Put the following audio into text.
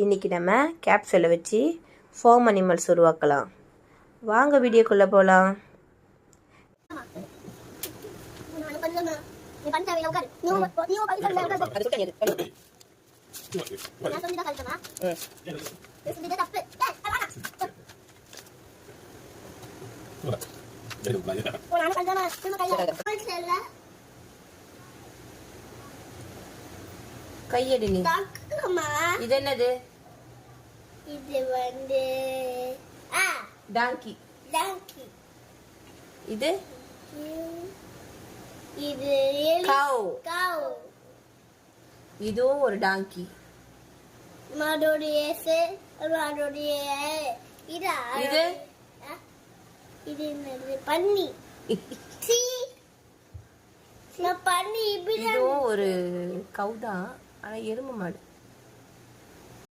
இன்றைக்கி நம்ம கேப்சூலை வச்சு ஃபார்ம் அனிமல்ஸ் உருவாக்கலாம். வாங்க வீடியோக்குள்ளே போகலாம். கையடி நீ. இது என்னது? இது வந்து டாங்கி. டாங்கி. இது இது கவ். கவ். இதுவும் ஒரு டாங்கி. மாடோடைய மாடோடைய இது இது இது என்னது? பன்னி. பன்னி. இதுவும் ஒரு கவ் தான், ஆனா எருமை மாடு.